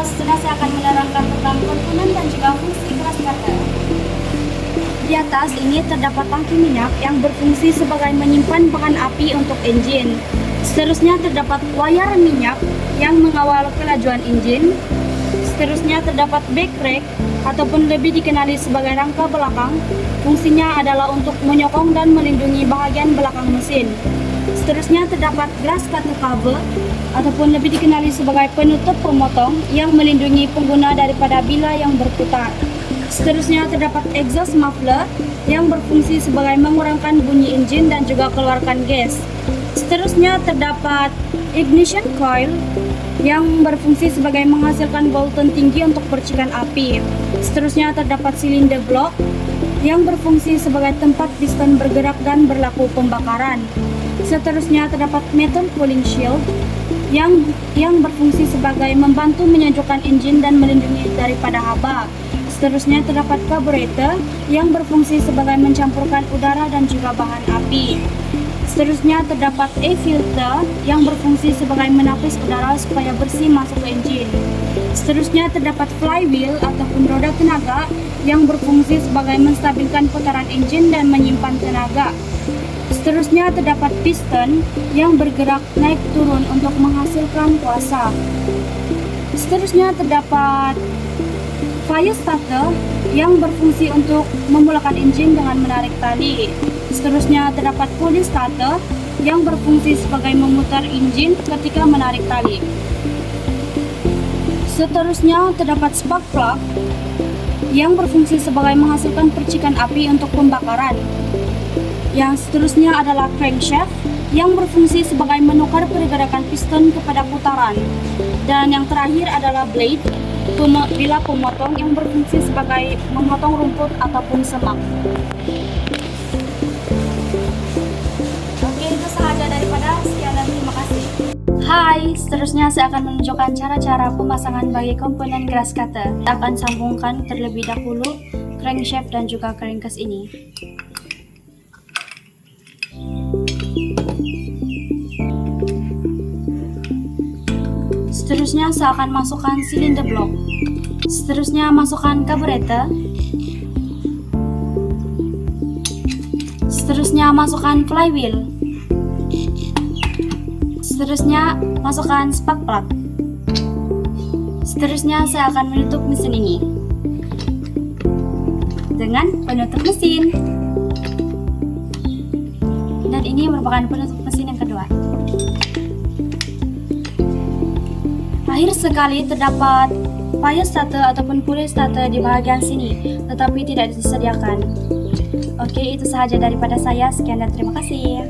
setelah saya akan menerangkan tentang komponen dan juga fungsi keras kata. Di atas ini terdapat tangki minyak yang berfungsi sebagai menyimpan bahan api untuk engine. Seterusnya terdapat wayar minyak yang mengawal kelajuan engine. Seterusnya terdapat backrest ataupun lebih dikenali sebagai rangka belakang. Fungsinya adalah untuk menyokong dan melindungi bahagian belakang mesin. Seterusnya terdapat glass cutter cover ataupun lebih dikenali sebagai penutup pemotong yang melindungi pengguna daripada bila yang berputar. Seterusnya terdapat exhaust muffler yang berfungsi sebagai mengurangkan bunyi enjin dan juga keluarkan gas. Seterusnya terdapat ignition coil yang berfungsi sebagai menghasilkan volten tinggi untuk percikan api. Seterusnya terdapat silinder block yang berfungsi sebagai tempat piston bergerak dan berlaku pembakaran. Seterusnya terdapat metal cooling shield yang berfungsi sebagai membantu menyejukkan enjin dan melindungi daripada haba. Seterusnya terdapat carburetor yang berfungsi sebagai mencampurkan udara dan juga bahan api. Seterusnya terdapat air filter yang berfungsi sebagai menapis udara supaya bersih masuk ke enjin. Seterusnya terdapat flywheel ataupun roda tenaga yang berfungsi sebagai menstabilkan putaran enjin dan menyimpan tenaga. Seterusnya terdapat piston yang bergerak naik turun untuk menghasilkan kuasa. Seterusnya terdapat fire starter yang berfungsi untuk memulakan enjin dengan menarik tali. Seterusnya terdapat pulley starter yang berfungsi sebagai memutar enjin ketika menarik tali. Seterusnya terdapat spark plug yang berfungsi sebagai menghasilkan percikan api untuk pembakaran. Yang seterusnya adalah crankshaft yang berfungsi sebagai menukar pergerakan piston kepada putaran. Dan yang terakhir adalah blade bila pemotong yang berfungsi sebagai memotong rumput ataupun semak. Oke, itu sahaja daripada sekian dan terima kasih. Hai, seterusnya saya akan menunjukkan cara-cara pemasangan bagi komponen grass cutter. Kita akan sambungkan terlebih dahulu crankshaft dan juga crankcase ini. Seterusnya saya akan masukkan silinder block. Seterusnya masukkan carburetor. Seterusnya masukkan flywheel. Seterusnya masukkan spark plug. Seterusnya saya akan menutup mesin ini dengan penutup mesin. Dan ini merupakan penutup mesin yang kedua. Akhir sekali terdapat fire starter ataupun pulley starter di bahagian sini, tetapi tidak disediakan. Oke, itu sahaja daripada saya. Sekian dan terima kasih.